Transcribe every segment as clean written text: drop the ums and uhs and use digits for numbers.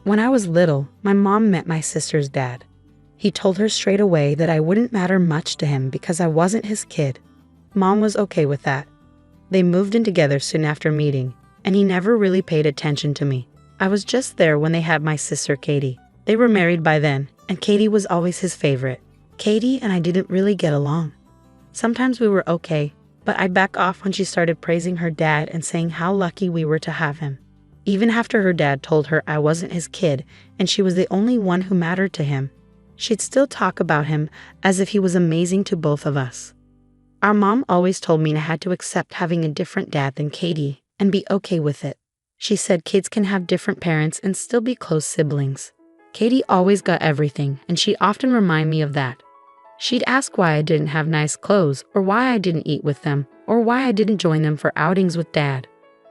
When I was little, my mom met my sister's dad. He told her straight away that I wouldn't matter much to him because I wasn't his kid. Mom was okay with that. They moved in together soon after meeting, and he never really paid attention to me. I was just there when they had my sister Katie. They were married by then, and Katie was always his favorite. Katie and I didn't really get along. Sometimes we were okay, but I'd back off when she started praising her dad and saying how lucky we were to have him. Even after her dad told her I wasn't his kid and she was the only one who mattered to him, she'd still talk about him as if he was amazing to both of us. Our mom always told me I had to accept having a different dad than Katie and be okay with it. She said kids can have different parents and still be close siblings. Katie always got everything, and she'd often remind me of that. She'd ask why I didn't have nice clothes, or why I didn't eat with them, or why I didn't join them for outings with Dad.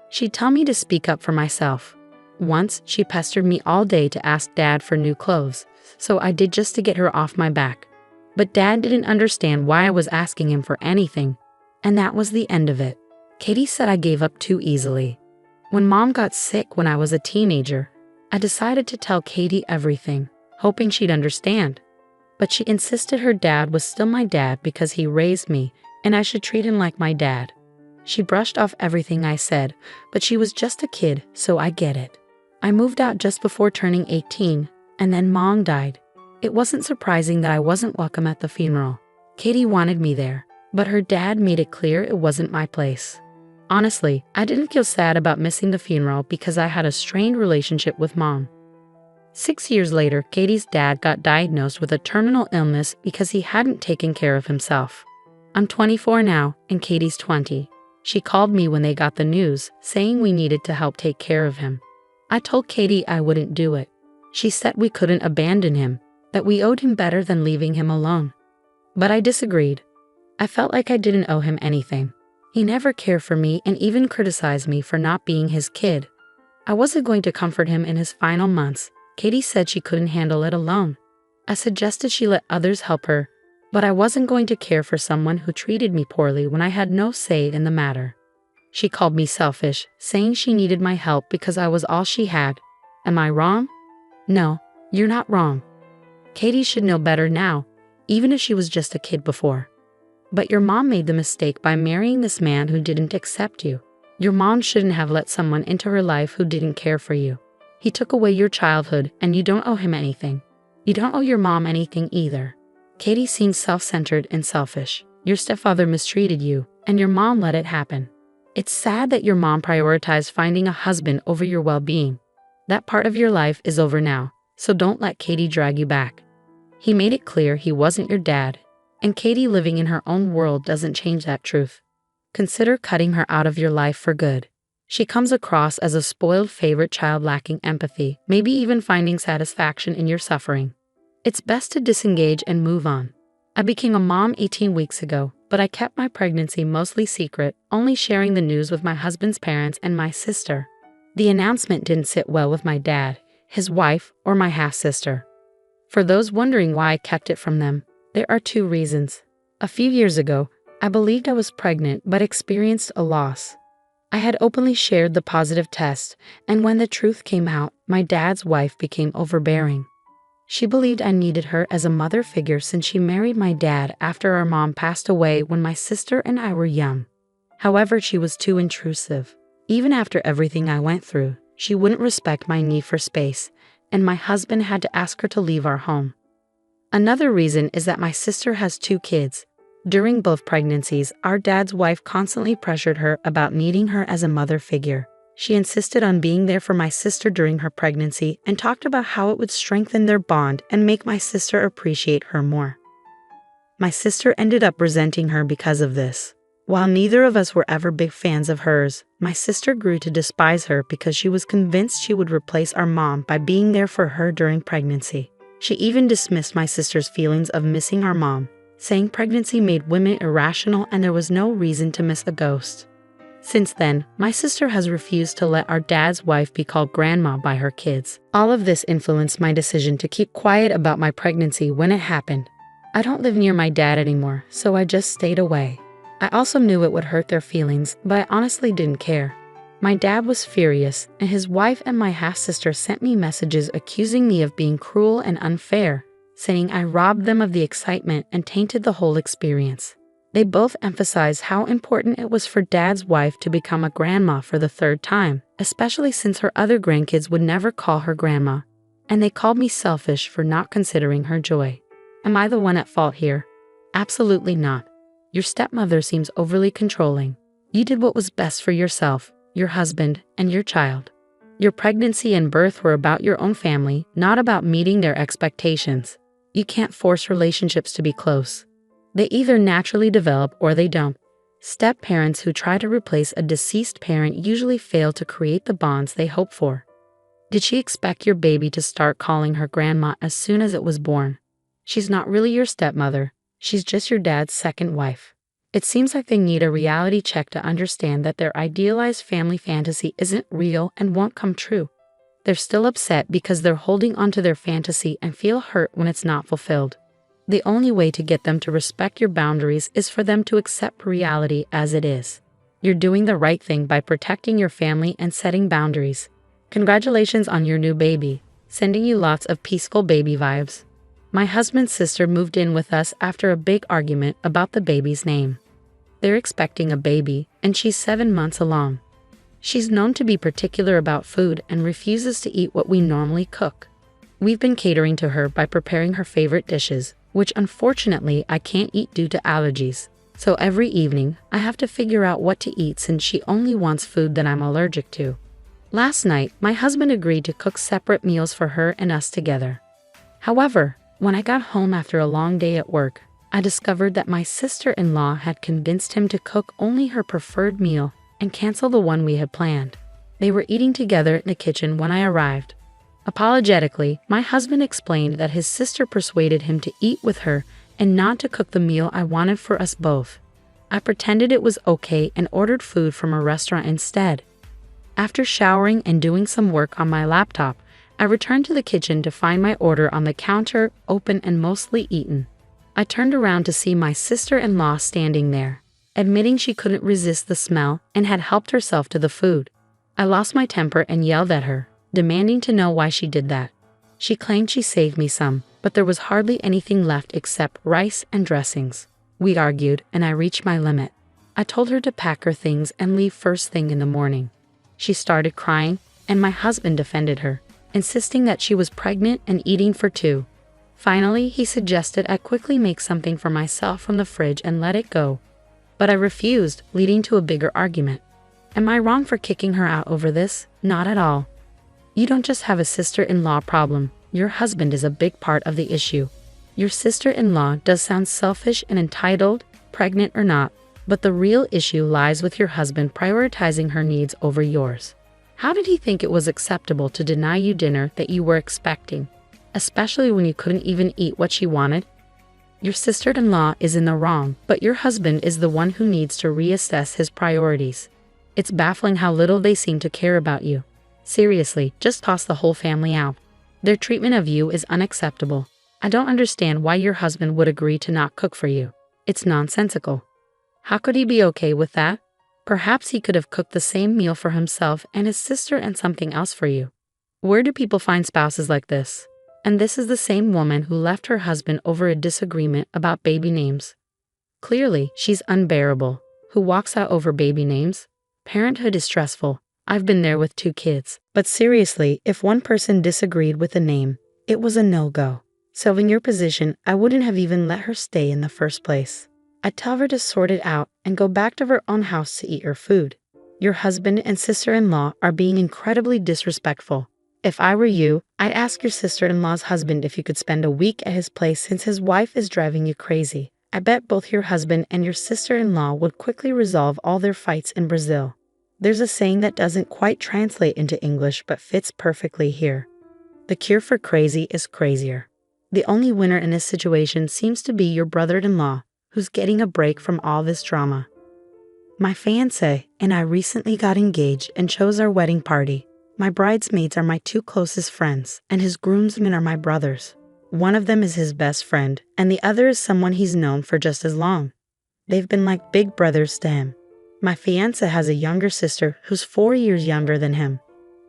She'd tell me to speak up for myself. Once, she pestered me all day to ask Dad for new clothes, so I did just to get her off my back. But Dad didn't understand why I was asking him for anything, and that was the end of it. Katie said I gave up too easily. When Mom got sick when I was a teenager, I decided to tell Katie everything, hoping she'd understand. But she insisted her dad was still my dad because he raised me, and I should treat him like my dad. She brushed off everything I said, but she was just a kid, so I get it. I moved out just before turning 18, and then Mom died. It wasn't surprising that I wasn't welcome at the funeral. Katie wanted me there, but her dad made it clear it wasn't my place. Honestly, I didn't feel sad about missing the funeral because I had a strained relationship with Mom. 6 years later, Katie's dad got diagnosed with a terminal illness because he hadn't taken care of himself. I'm 24 now, and Katie's 20. She called me when they got the news, saying we needed to help take care of him. I told Katie I wouldn't do it. She said we couldn't abandon him, that we owed him better than leaving him alone. But I disagreed. I felt like I didn't owe him anything. He never cared for me and even criticized me for not being his kid. I wasn't going to comfort him in his final months. Katie said she couldn't handle it alone. I suggested she let others help her, but I wasn't going to care for someone who treated me poorly when I had no say in the matter. She called me selfish, saying she needed my help because I was all she had. Am I wrong? No, you're not wrong. Katie should know better now, even if she was just a kid before. But your mom made the mistake by marrying this man who didn't accept you. Your mom shouldn't have let someone into her life who didn't care for you. He took away your childhood, and you don't owe him anything. You don't owe your mom anything either. Katie seems self-centered and selfish. Your stepfather mistreated you, and your mom let it happen. It's sad that your mom prioritized finding a husband over your well-being. That part of your life is over now, so don't let Katie drag you back. He made it clear he wasn't your dad, and Katie living in her own world doesn't change that truth. Consider cutting her out of your life for good. She comes across as a spoiled favorite child lacking empathy, maybe even finding satisfaction in your suffering. It's best to disengage and move on. I became a mom 18 weeks ago, but I kept my pregnancy mostly secret, only sharing the news with my husband's parents and my sister. The announcement didn't sit well with my dad, his wife, or my half-sister. For those wondering why I kept it from them, there are 2 reasons. A few years ago, I believed I was pregnant but experienced a loss. I had openly shared the positive test, and when the truth came out, my dad's wife became overbearing. She believed I needed her as a mother figure since she married my dad after our mom passed away when my sister and I were young. However, she was too intrusive. Even after everything I went through, she wouldn't respect my need for space, and my husband had to ask her to leave our home. Another reason is that my sister has 2 kids. During both pregnancies, our dad's wife constantly pressured her about needing her as a mother figure. She insisted on being there for my sister during her pregnancy and talked about how it would strengthen their bond and make my sister appreciate her more. My sister ended up resenting her because of this. While neither of us were ever big fans of hers, my sister grew to despise her because she was convinced she would replace our mom by being there for her during pregnancy. She even dismissed my sister's feelings of missing our mom, saying pregnancy made women irrational and there was no reason to miss a ghost. Since then, my sister has refused to let our dad's wife be called grandma by her kids. All of this influenced my decision to keep quiet about my pregnancy when it happened. I don't live near my dad anymore, so I just stayed away. I also knew it would hurt their feelings, but I honestly didn't care. My dad was furious, and his wife and my half-sister sent me messages accusing me of being cruel and unfair, saying I robbed them of the excitement and tainted the whole experience. They both emphasized how important it was for Dad's wife to become a grandma for the third time, especially since her other grandkids would never call her grandma. And they called me selfish for not considering her joy. Am I the one at fault here? Absolutely not. Your stepmother seems overly controlling. You did what was best for yourself, your husband, and your child. Your pregnancy and birth were about your own family, not about meeting their expectations. You can't force relationships to be close. They either naturally develop or they don't. Step-parents who try to replace a deceased parent usually fail to create the bonds they hope for. Did she expect your baby to start calling her grandma as soon as it was born? She's not really your stepmother. She's just your dad's second wife. It seems like they need a reality check to understand that their idealized family fantasy isn't real and won't come true. They're still upset because they're holding onto their fantasy and feel hurt when it's not fulfilled. The only way to get them to respect your boundaries is for them to accept reality as it is. You're doing the right thing by protecting your family and setting boundaries. Congratulations on your new baby. Sending you lots of peaceful baby vibes. My husband's sister moved in with us after a big argument about the baby's name. They're expecting a baby, and she's 7 months along. She's known to be particular about food and refuses to eat what we normally cook. We've been catering to her by preparing her favorite dishes, which unfortunately I can't eat due to allergies. So every evening, I have to figure out what to eat since she only wants food that I'm allergic to. Last night, my husband agreed to cook separate meals for her and us together. However, when I got home after a long day at work, I discovered that my sister-in-law had convinced him to cook only her preferred meal and cancel the one we had planned. They were eating together in the kitchen when I arrived. Apologetically, my husband explained that his sister persuaded him to eat with her and not to cook the meal I wanted for us both. I pretended it was okay and ordered food from a restaurant instead. After showering and doing some work on my laptop, I returned to the kitchen to find my order on the counter, open and mostly eaten. I turned around to see my sister-in-law standing there, admitting she couldn't resist the smell and had helped herself to the food. I lost my temper and yelled at her, demanding to know why she did that. She claimed she saved me some, but there was hardly anything left except rice and dressings. We argued, and I reached my limit. I told her to pack her things and leave first thing in the morning. She started crying, and my husband defended her, insisting that she was pregnant and eating for two. Finally, he suggested I quickly make something for myself from the fridge and let it go. But I refused, leading to a bigger argument. Am I wrong for kicking her out over this? Not at all. You don't just have a sister-in-law problem. Your husband is a big part of the issue. Your sister-in-law does sound selfish and entitled, pregnant or not, but the real issue lies with your husband prioritizing her needs over yours. How did he think it was acceptable to deny you dinner that you were expecting, especially when you couldn't even eat what she wanted? Your sister-in-law is in the wrong, but your husband is the one who needs to reassess his priorities. It's baffling how little they seem to care about you. Seriously, just toss the whole family out. Their treatment of you is unacceptable. I don't understand why your husband would agree to not cook for you. It's nonsensical. How could he be okay with that? Perhaps he could have cooked the same meal for himself and his sister and something else for you. Where do people find spouses like this? And this is the same woman who left her husband over a disagreement about baby names. Clearly, she's unbearable. Who walks out over baby names? Parenthood is stressful. I've been there with 2 kids. But seriously, if one person disagreed with a name, it was a no-go. So in your position, I wouldn't have even let her stay in the first place. I'd tell her to sort it out and go back to her own house to eat her food. Your husband and sister-in-law are being incredibly disrespectful. If I were you, I'd ask your sister-in-law's husband if you could spend a week at his place since his wife is driving you crazy. I bet both your husband and your sister-in-law would quickly resolve all their fights in Brazil. There's a saying that doesn't quite translate into English but fits perfectly here. The cure for crazy is crazier. The only winner in this situation seems to be your brother-in-law, who's getting a break from all this drama. My fiancé and I recently got engaged and chose our wedding party. My bridesmaids are my 2 closest friends, and his groomsmen are my brothers. One of them is his best friend, and the other is someone he's known for just as long. They've been like big brothers to him. My fiancé has a younger sister who's 4 years younger than him.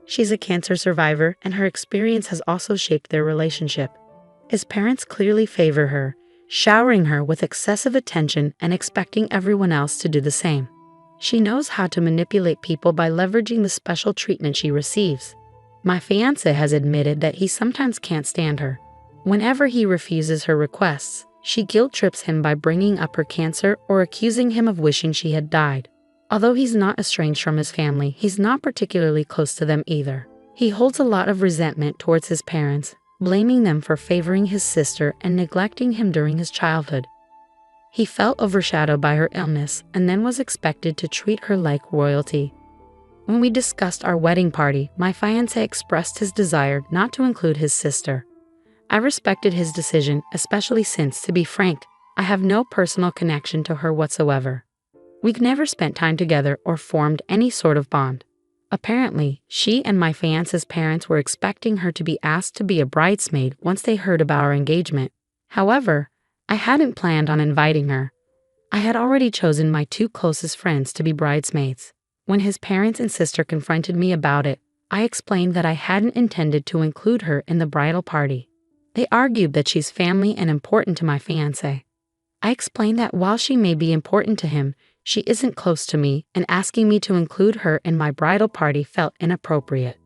She's a cancer survivor, and her experience has also shaped their relationship. His parents clearly favor her, showering her with excessive attention and expecting everyone else to do the same. She knows how to manipulate people by leveraging the special treatment she receives. My fiancé has admitted that he sometimes can't stand her. Whenever he refuses her requests, she guilt-trips him by bringing up her cancer or accusing him of wishing she had died. Although he's not estranged from his family, he's not particularly close to them either. He holds a lot of resentment towards his parents, blaming them for favoring his sister and neglecting him during his childhood. He felt overshadowed by her illness and then was expected to treat her like royalty. When we discussed our wedding party, my fiancé expressed his desire not to include his sister. I respected his decision, especially since, to be frank, I have no personal connection to her whatsoever. We've never spent time together or formed any sort of bond. Apparently, she and my fiancé's parents were expecting her to be asked to be a bridesmaid once they heard about our engagement. However, I hadn't planned on inviting her. I had already chosen my 2 closest friends to be bridesmaids. When his parents and sister confronted me about it, I explained that I hadn't intended to include her in the bridal party. They argued that she's family and important to my fiancé. I explained that while she may be important to him, she isn't close to me, and asking me to include her in my bridal party felt inappropriate.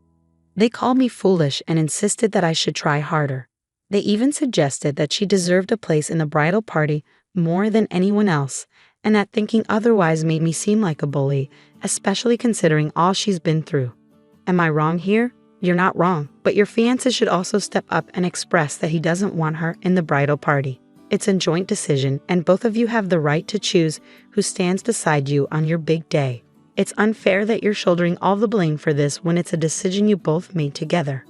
They called me foolish and insisted that I should try harder. They even suggested that she deserved a place in the bridal party more than anyone else, and that thinking otherwise made me seem like a bully, especially considering all she's been through. Am I wrong here? You're not wrong, but your fiancé should also step up and express that he doesn't want her in the bridal party. It's a joint decision, and both of you have the right to choose who stands beside you on your big day. It's unfair that you're shouldering all the blame for this when it's a decision you both made together.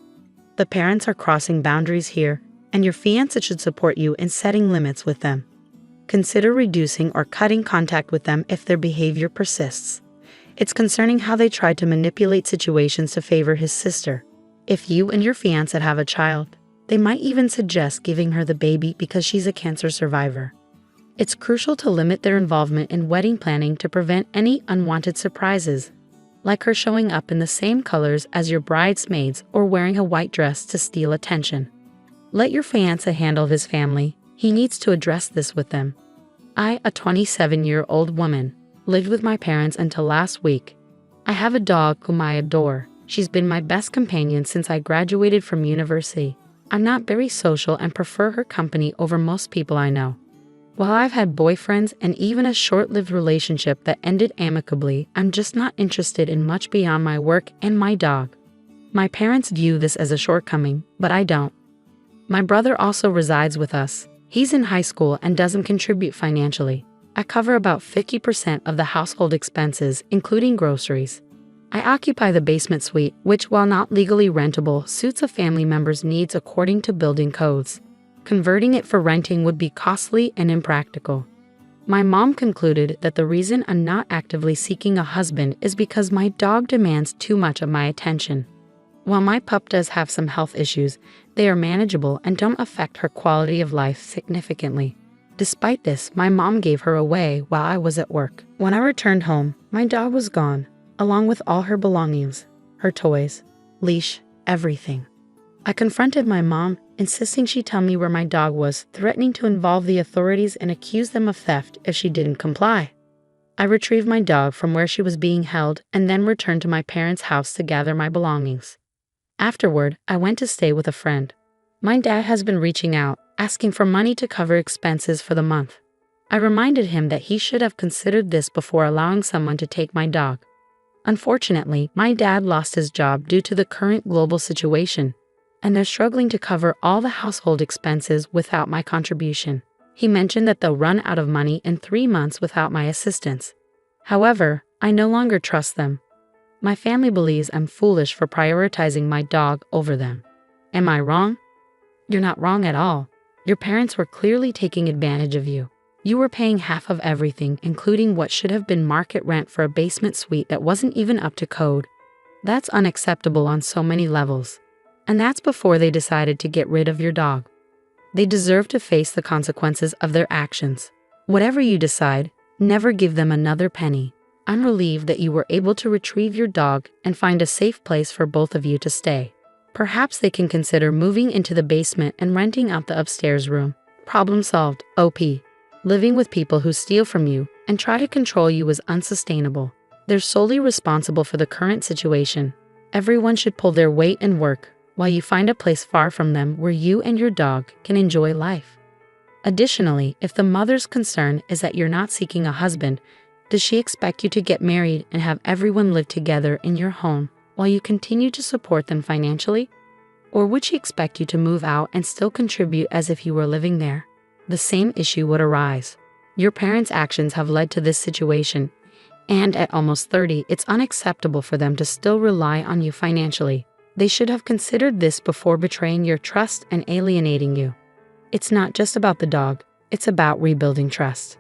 The parents are crossing boundaries here, and your fiancé should support you in setting limits with them. Consider reducing or cutting contact with them if their behavior persists. It's concerning how they tried to manipulate situations to favor his sister. If you and your fiancé have a child, they might even suggest giving her the baby because she's a cancer survivor. It's crucial to limit their involvement in wedding planning to prevent any unwanted surprises, like her showing up in the same colors as your bridesmaids or wearing a white dress to steal attention. Let your fiancé handle his family. He needs to address this with them. I, a 27-year-old woman, lived with my parents until last week. I have a dog whom I adore. She's been my best companion since I graduated from university. I'm not very social and prefer her company over most people I know. While I've had boyfriends and even a short-lived relationship that ended amicably, I'm just not interested in much beyond my work and my dog. My parents view this as a shortcoming, but I don't. My brother also resides with us. He's in high school and doesn't contribute financially. I cover about 50% of the household expenses, including groceries. I occupy the basement suite, which, while not legally rentable, suits a family member's needs according to building codes. Converting it for renting would be costly and impractical. My mom concluded that the reason I'm not actively seeking a husband is because my dog demands too much of my attention. While my pup does have some health issues, they are manageable and don't affect her quality of life significantly. Despite this, my mom gave her away while I was at work. When I returned home, my dog was gone, along with all her belongings, her toys, leash, everything. I confronted my mom, insisting she tell me where my dog was, threatening to involve the authorities and accuse them of theft if she didn't comply. I retrieved my dog from where she was being held and then returned to my parents' house to gather my belongings. Afterward, I went to stay with a friend. My dad has been reaching out, asking for money to cover expenses for the month. I reminded him that he should have considered this before allowing someone to take my dog. Unfortunately, my dad lost his job due to the current global situation, and they're struggling to cover all the household expenses without my contribution. He mentioned that they'll run out of money in 3 months without my assistance. However, I no longer trust them. My family believes I'm foolish for prioritizing my dog over them. Am I wrong? You're not wrong at all. Your parents were clearly taking advantage of you. You were paying half of everything, including what should have been market rent for a basement suite that wasn't even up to code. That's unacceptable on so many levels. And that's before they decided to get rid of your dog. They deserve to face the consequences of their actions. Whatever you decide, never give them another penny. I'm relieved that you were able to retrieve your dog and find a safe place for both of you to stay. Perhaps they can consider moving into the basement and renting out the upstairs room. Problem solved. OP. Living with people who steal from you and try to control you is unsustainable. They're solely responsible for the current situation. Everyone should pull their weight and work while you find a place far from them where you and your dog can enjoy life. Additionally, if the mother's concern is that you're not seeking a husband, does she expect you to get married and have everyone live together in your home while you continue to support them financially? Or would she expect you to move out and still contribute as if you were living there? The same issue would arise. Your parents' actions have led to this situation, and at almost 30, it's unacceptable for them to still rely on you financially. They should have considered this before betraying your trust and alienating you. It's not just about the dog, it's about rebuilding trust.